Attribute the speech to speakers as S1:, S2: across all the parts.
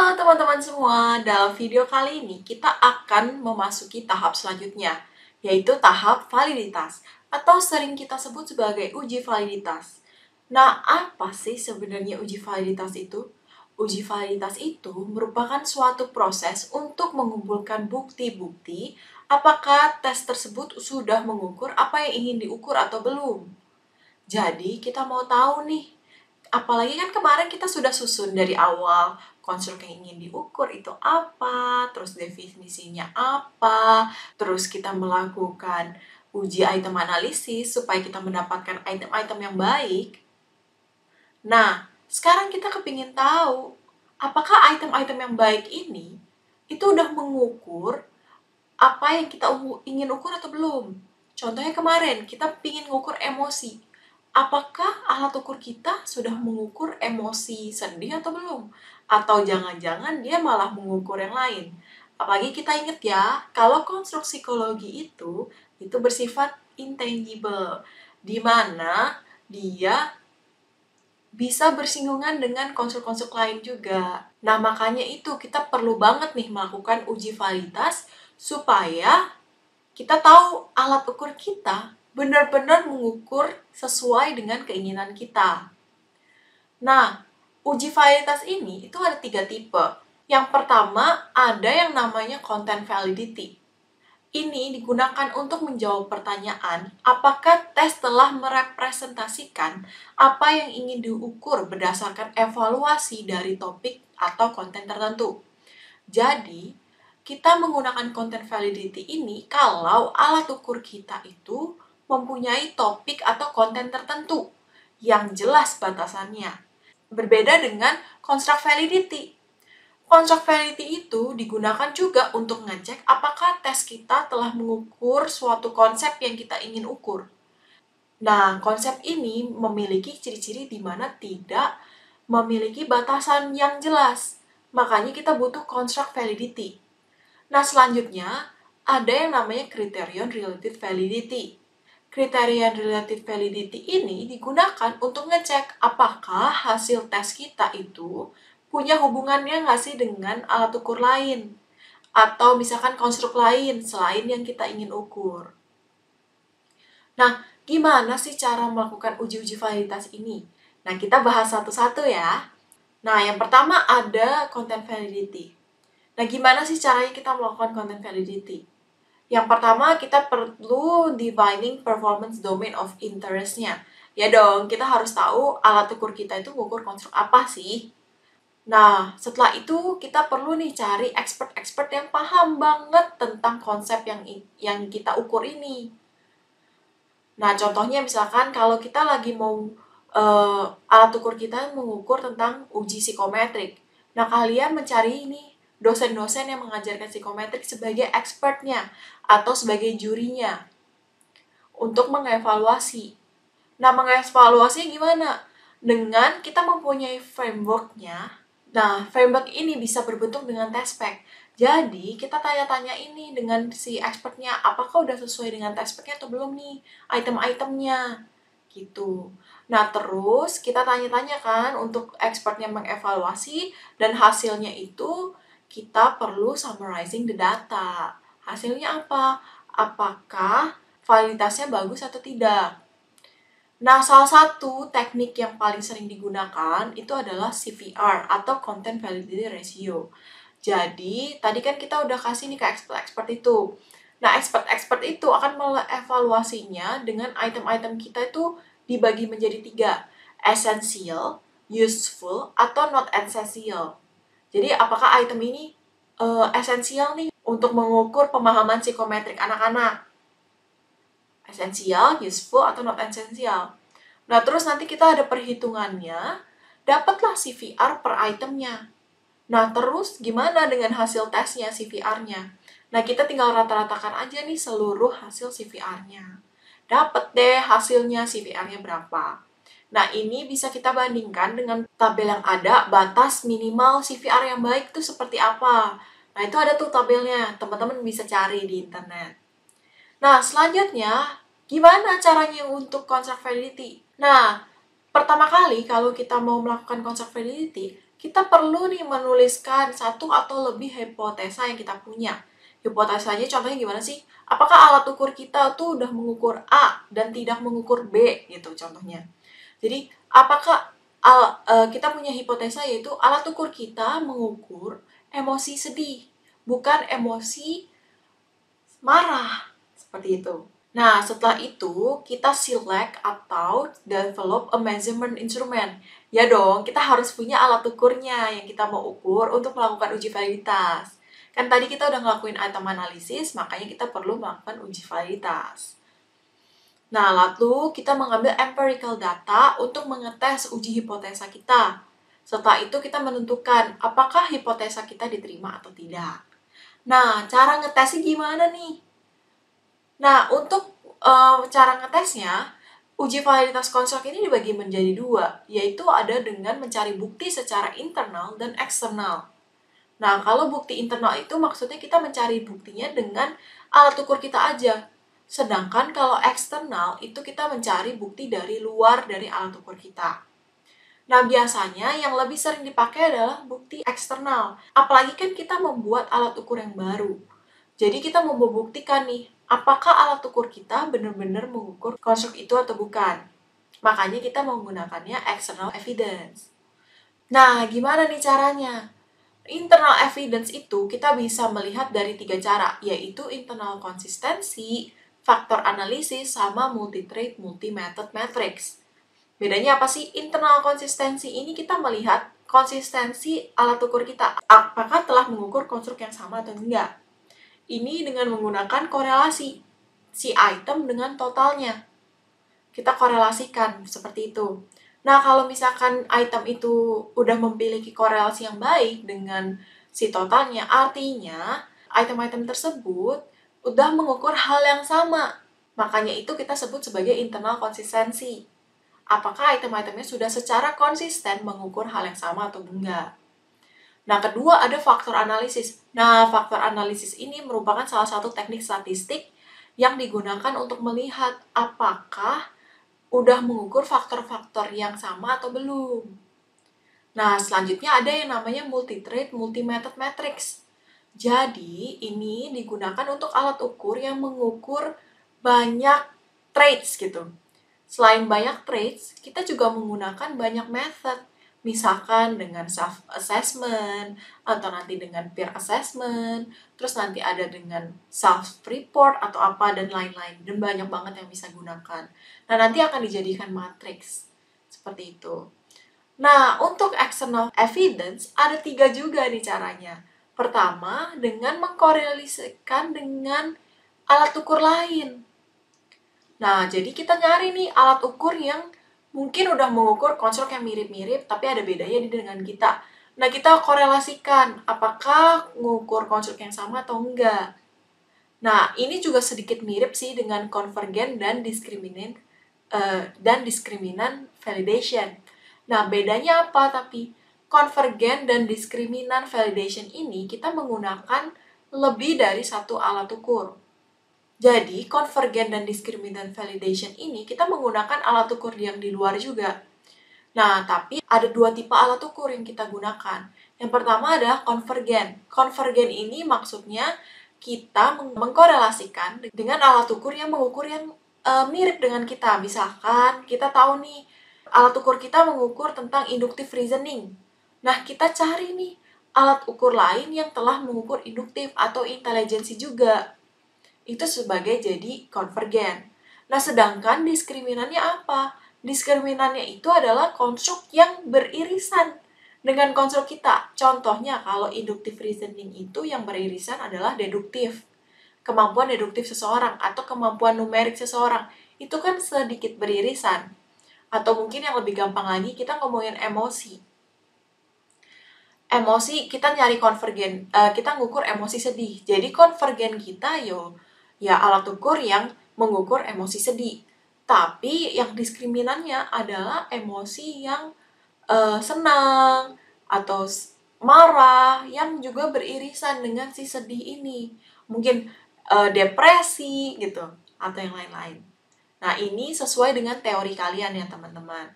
S1: Halo teman-teman semua, dalam video kali ini kita akan memasuki tahap selanjutnya, yaitu tahap validitas, atau sering kita sebut sebagai uji validitas. Nah, apa sih sebenarnya uji validitas itu? Uji validitas itu merupakan suatu proses untuk mengumpulkan bukti-bukti apakah tes tersebut sudah mengukur apa yang ingin diukur atau belum. Jadi, kita mau tahu nih, apalagi kan kemarin kita sudah susun dari awal konstruk yang ingin diukur itu apa, terus definisinya apa, terus kita melakukan uji item analisis supaya kita mendapatkan item-item yang baik. Nah, sekarang kita kepingin tahu, apakah item-item yang baik ini itu udah mengukur apa yang kita ingin ukur atau belum. Contohnya kemarin, kita ingin mengukur emosi. Apakah alat ukur kita sudah mengukur emosi sedih atau belum? Atau jangan-jangan dia malah mengukur yang lain? Apalagi kita ingat ya, kalau konstruk psikologi itu bersifat intangible, di mana dia bisa bersinggungan dengan konstruk-konstruk lain juga. Nah, makanya itu kita perlu banget nih melakukan uji validitas supaya kita tahu alat ukur kita benar-benar mengukur sesuai dengan keinginan kita. Nah, uji validitas ini itu ada 3 tipe. Yang pertama, ada yang namanya content validity. Ini digunakan untuk menjawab pertanyaan apakah tes telah merepresentasikan apa yang ingin diukur berdasarkan evaluasi dari topik atau konten tertentu. Jadi, kita menggunakan content validity ini kalau alat ukur kita itu mempunyai topik atau konten tertentu yang jelas batasannya. Berbeda dengan construct validity. Construct validity itu digunakan juga untuk ngecek apakah tes kita telah mengukur suatu konsep yang kita ingin ukur. Nah, konsep ini memiliki ciri-ciri di mana tidak memiliki batasan yang jelas. Makanya kita butuh construct validity. Nah, selanjutnya ada yang namanya criterion relative validity. Criterion relative validity ini digunakan untuk ngecek apakah hasil tes kita itu punya hubungannya nggak sih dengan alat ukur lain? Atau misalkan konstruk lain selain yang kita ingin ukur. Nah, gimana sih cara melakukan uji-uji validitas ini? Nah, kita bahas satu-satu ya. Nah, yang pertama ada content validity. Nah, gimana sih caranya kita melakukan content validity? Yang pertama, kita perlu defining performance domain of interest-nya. Ya dong, kita harus tahu alat ukur kita itu mengukur konstruk apa sih. Nah, setelah itu kita perlu nih cari expert-expert yang paham banget tentang konsep yang kita ukur ini. Nah, contohnya misalkan kalau kita lagi mau alat ukur kita mengukur tentang uji psikometrik. Nah, kalian mencari ini dosen-dosen yang mengajarkan psikometrik sebagai expertnya atau sebagai jurinya untuk mengevaluasi. Nah, mengevaluasinya gimana? Dengan kita mempunyai framework-nya. Nah, framework ini bisa berbentuk dengan test pack. Jadi, kita tanya-tanya ini dengan si expertnya, apakah udah sesuai dengan test pack-nya atau belum nih item-itemnya. Gitu. Nah, terus kita tanya-tanya kan untuk expertnya mengevaluasi dan hasilnya itu kita perlu summarizing the data. Hasilnya apa? Apakah validitasnya bagus atau tidak? Nah, salah satu teknik yang paling sering digunakan itu adalah CVR atau Content Validity Ratio. Jadi, tadi kan kita udah kasih nih ke expert-expert itu. Nah, expert-expert itu akan mengevaluasinya dengan item-item kita itu dibagi menjadi 3. Essential, useful, atau not essential. Jadi, apakah item ini esensial nih untuk mengukur pemahaman psikometrik anak-anak? Esensial, useful, atau not essential. Nah, terus nanti kita ada perhitungannya, dapatlah CVR per itemnya. Nah, terus gimana dengan hasil tesnya CVR-nya? Nah, kita tinggal rata-ratakan aja nih seluruh hasil CVR-nya. Dapat deh hasilnya CVR-nya berapa. Nah, ini bisa kita bandingkan dengan tabel yang ada, batas minimal CVR yang baik itu seperti apa. Nah, itu ada tuh tabelnya, teman-teman bisa cari di internet. Nah, selanjutnya, gimana caranya untuk construct validity? Nah, pertama kali kalau kita mau melakukan construct validity, kita perlu nih menuliskan satu atau lebih hipotesa yang kita punya. Hipotesanya contohnya gimana sih? Apakah alat ukur kita tuh udah mengukur A dan tidak mengukur B gitu contohnya. Jadi, apakah kita punya hipotesa yaitu alat ukur kita mengukur emosi sedih, bukan emosi marah, seperti itu. Nah, setelah itu kita select atau develop a measurement instrument. Ya dong, kita harus punya alat ukurnya yang kita mau ukur untuk melakukan uji validitas. Kan tadi kita udah ngelakuin item analisis, makanya kita perlu melakukan uji validitas. Nah, lalu kita mengambil empirical data untuk mengetes uji hipotesa kita. Setelah itu kita menentukan apakah hipotesa kita diterima atau tidak. Nah, cara ngetesnya gimana nih? Nah, untuk cara ngetesnya, uji validitas konstruk ini dibagi menjadi dua, yaitu ada dengan mencari bukti secara internal dan eksternal. Nah, kalau bukti internal itu maksudnya kita mencari buktinya dengan alat ukur kita aja. Sedangkan kalau eksternal itu kita mencari bukti dari luar dari alat ukur kita. Nah, biasanya yang lebih sering dipakai adalah bukti eksternal. Apalagi kan kita membuat alat ukur yang baru. Jadi kita mau membuktikan nih, apakah alat ukur kita benar-benar mengukur konstruk itu atau bukan. Makanya kita menggunakannya external evidence. Nah, gimana nih caranya? Internal evidence itu kita bisa melihat dari 3 cara, yaitu internal konsistensi, faktor analisis, sama multi-trait, multi-method matrix. Bedanya apa sih? Internal konsistensi ini kita melihat konsistensi alat ukur kita, apakah telah mengukur konstruk yang sama atau enggak. Ini dengan menggunakan korelasi, si item dengan totalnya. Kita korelasikan seperti itu. Nah, kalau misalkan item itu udah memiliki korelasi yang baik dengan si totalnya, artinya item-item tersebut udah mengukur hal yang sama. Makanya itu kita sebut sebagai internal konsistensi. Apakah item-itemnya sudah secara konsisten mengukur hal yang sama atau enggak. Nah, kedua ada faktor analisis. Nah, faktor analisis ini merupakan salah satu teknik statistik yang digunakan untuk melihat apakah udah mengukur faktor-faktor yang sama atau belum. Nah, selanjutnya ada yang namanya multi-trait, multi-method matrix. Jadi, ini digunakan untuk alat ukur yang mengukur banyak traits gitu. Selain banyak traits, kita juga menggunakan banyak method. Misalkan dengan self-assessment, atau nanti dengan peer assessment, terus nanti ada dengan self-report atau apa, dan lain-lain. Dan banyak banget yang bisa gunakan. Nah, nanti akan dijadikan matriks. Seperti itu. Nah, untuk external evidence, ada 3 juga nih caranya. Pertama, dengan mengkorelasikan dengan alat ukur lain. Nah, jadi kita nyari nih alat ukur yang mungkin udah mengukur konstruk yang mirip-mirip, tapi ada bedanya dengan kita. Nah, kita korelasikan apakah mengukur konstruk yang sama atau enggak. Nah, ini juga sedikit mirip sih dengan konvergen dan diskriminan validation. Nah, bedanya apa tapi? Konvergen dan diskriminan validation ini kita menggunakan lebih dari satu alat ukur. Jadi, konvergen dan diskriminan validation ini kita menggunakan alat ukur yang di luar juga. Nah, tapi ada 2 tipe alat ukur yang kita gunakan. Yang pertama adalah konvergen. Konvergen ini maksudnya kita mengkorelasikan dengan alat ukur yang mengukur yang mirip dengan kita. Misalkan kita tahu nih, alat ukur kita mengukur tentang inductive reasoning. Nah, kita cari nih alat ukur lain yang telah mengukur induktif atau intelijensi juga. Itu sebagai jadi konvergen. Nah, sedangkan diskriminannya apa? Diskriminannya itu adalah konstruk yang beririsan dengan konstruk kita. Contohnya, kalau inductive reasoning itu yang beririsan adalah deduktif. Kemampuan deduktif seseorang atau kemampuan numerik seseorang. Itu kan sedikit beririsan. Atau mungkin yang lebih gampang lagi, kita ngomongin emosi. Emosi, kita nyari konvergen, kita ngukur emosi sedih. Jadi konvergen kita ya alat ukur yang mengukur emosi sedih. Tapi yang diskriminannya adalah emosi yang senang atau marah yang juga beririsan dengan si sedih ini. Mungkin depresi gitu atau yang lain-lain. Nah, ini sesuai dengan teori kalian ya, teman-teman.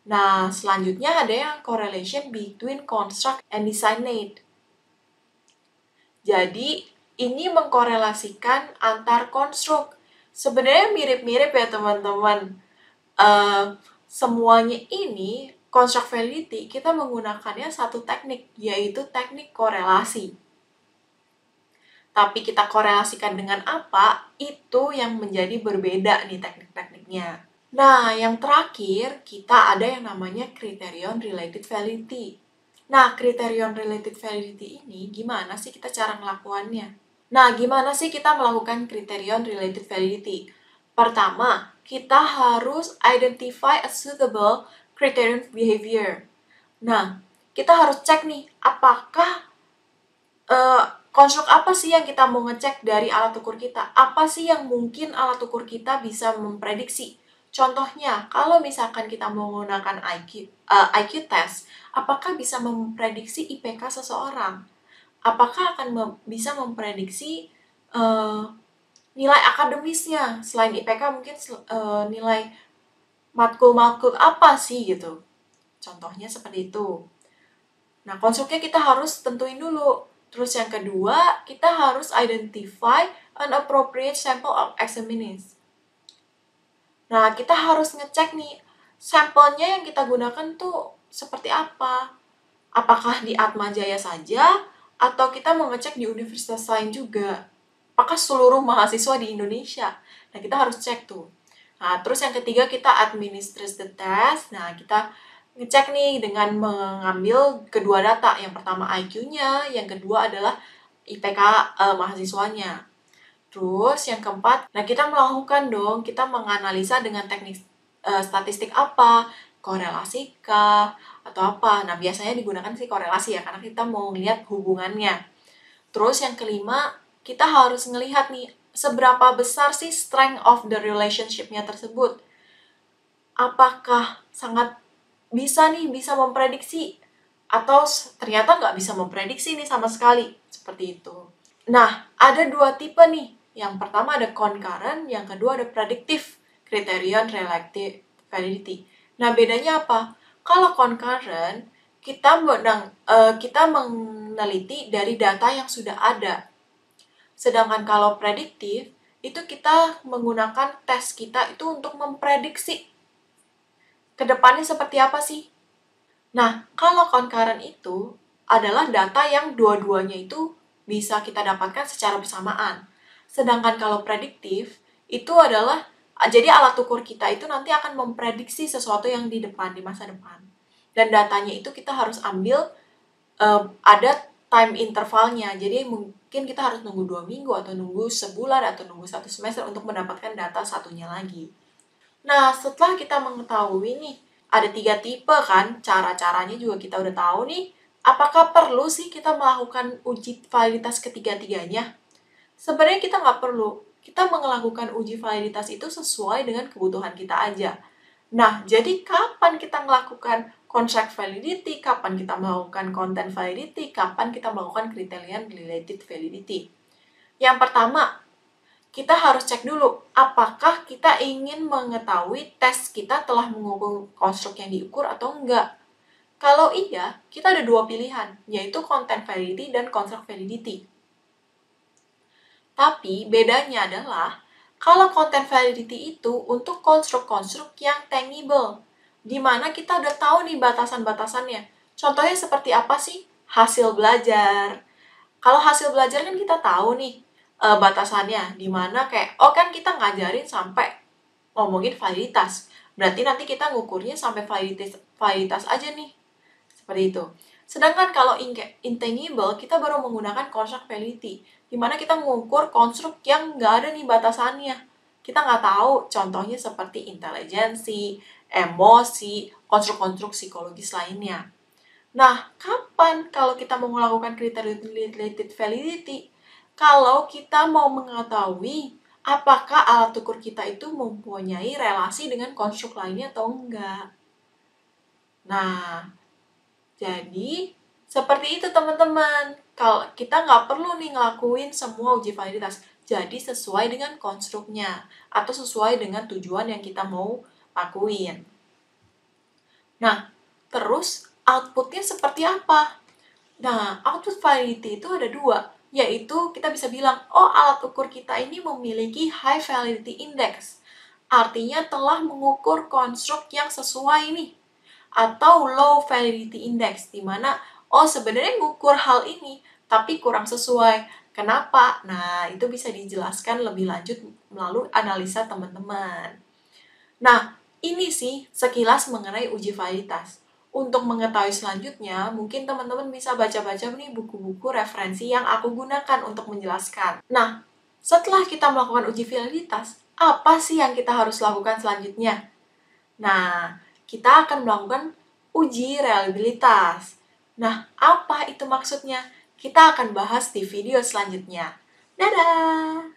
S1: Nah, selanjutnya ada yang correlation between construct and design need. Jadi, ini mengkorelasikan antar konstruk. Sebenarnya mirip-mirip ya teman-teman. Semuanya ini, construct validity, kita menggunakannya satu teknik, yaitu teknik korelasi. Tapi kita korelasikan dengan apa, itu yang menjadi berbeda nih teknik-tekniknya. Nah, yang terakhir, kita ada yang namanya criterion related validity. Nah, criterion related validity ini gimana sih kita cara ngelakuannya? Nah, gimana sih kita melakukan criterion related validity? Pertama, kita harus identify a suitable criterion behavior. Nah, kita harus cek nih, apakah konstruk apa sih yang kita mau ngecek dari alat ukur kita? Apa sih yang mungkin alat ukur kita bisa memprediksi? Contohnya, kalau misalkan kita menggunakan IQ test, apakah bisa memprediksi IPK seseorang? Apakah akan bisa memprediksi nilai akademisnya? Selain IPK mungkin nilai matkul-matkul apa sih gitu? Contohnya seperti itu. Nah, konstruknya kita harus tentuin dulu. Terus yang kedua, kita harus identify an appropriate sample of examinees. Nah, kita harus ngecek nih, sampelnya yang kita gunakan tuh seperti apa. Apakah di Atmajaya saja, atau kita mau ngecek di universitas lain juga. Apakah seluruh mahasiswa di Indonesia? Nah, kita harus cek tuh. Nah, terus yang ketiga kita administrate the test. Nah, kita ngecek nih dengan mengambil kedua data. Yang pertama IQ-nya, yang kedua adalah IPK mahasiswanya. Terus yang keempat, nah kita melakukan dong, kita menganalisa dengan teknik statistik apa, korelasi kah, atau apa. Nah, biasanya digunakan sih korelasi ya, karena kita mau ngelihat hubungannya. Terus yang kelima, kita harus ngelihat nih, seberapa besar sih strength of the relationship-nya tersebut. Apakah sangat bisa memprediksi, atau ternyata nggak bisa memprediksi nih sama sekali, seperti itu. Nah, ada dua tipe nih. Yang pertama ada concurrent, yang kedua ada predictive criterion relative validity. Nah, bedanya apa? Kalau concurrent, kita meneliti dari data yang sudah ada. Sedangkan kalau prediktif, itu kita menggunakan tes kita itu untuk memprediksi ke depannya seperti apa sih. Nah, kalau concurrent itu adalah data yang dua-duanya itu bisa kita dapatkan secara bersamaan. Sedangkan kalau prediktif, itu adalah, jadi alat ukur kita itu nanti akan memprediksi sesuatu yang di depan, di masa depan. Dan datanya itu kita harus ambil, ada time intervalnya. Jadi mungkin kita harus nunggu 2 minggu, atau nunggu sebulan, atau nunggu 1 semester untuk mendapatkan data satunya lagi. Nah, setelah kita mengetahui nih, ada 3 tipe kan, cara-caranya juga kita udah tahu nih. Apakah perlu sih kita melakukan uji validitas ketiga-tiganya? Sebenarnya kita nggak perlu. Kita melakukan uji validitas itu sesuai dengan kebutuhan kita aja. Nah, jadi kapan kita melakukan contract validity, kapan kita melakukan content validity, kapan kita melakukan criterion related validity. Yang pertama, kita harus cek dulu apakah kita ingin mengetahui tes kita telah mengukur konstruk yang diukur atau enggak. Kalau iya, kita ada dua pilihan, yaitu content validity dan construct validity. Tapi bedanya adalah, kalau content validity itu untuk konstruk-konstruk yang tangible, di mana kita udah tahu nih batasan-batasannya. Contohnya seperti apa sih? Hasil belajar. Kalau hasil belajar kan kita tahu nih batasannya, di mana kayak, oh kan kita ngajarin sampai ngomongin validitas. Berarti nanti kita ngukurnya sampai validitas aja nih. Seperti itu. Sedangkan kalau intangible, kita baru menggunakan construct validity, di mana kita mengukur konstruk yang nggak ada nih batasannya. Kita nggak tahu, contohnya seperti intelijensi, emosi, konstruk-konstruk psikologis lainnya. Nah, kapan kalau kita mau melakukan criterion related validity? Kalau kita mau mengetahui apakah alat ukur kita itu mempunyai relasi dengan konstruk lainnya atau enggak. Nah, jadi, seperti itu teman-teman. Kalau kita nggak perlu nih ngelakuin semua uji validitas. Jadi, sesuai dengan konstruknya. Atau sesuai dengan tujuan yang kita mau lakuin. Nah, terus outputnya seperti apa? Nah, output validity itu ada dua, yaitu kita bisa bilang, oh alat ukur kita ini memiliki high validity index, artinya telah mengukur konstruk yang sesuai nih. Atau low validity index, di mana, oh sebenarnya ngukur hal ini, tapi kurang sesuai. Kenapa? Nah, itu bisa dijelaskan lebih lanjut melalui analisa teman-teman. Nah, ini sih sekilas mengenai uji validitas. Untuk mengetahui selanjutnya, mungkin teman-teman bisa baca-baca nih buku-buku referensi yang aku gunakan untuk menjelaskan. Nah, setelah kita melakukan uji validitas, apa sih yang kita harus lakukan selanjutnya? Nah, kita akan melakukan uji reliabilitas. Nah, apa itu maksudnya? Kita akan bahas di video selanjutnya. Dadah!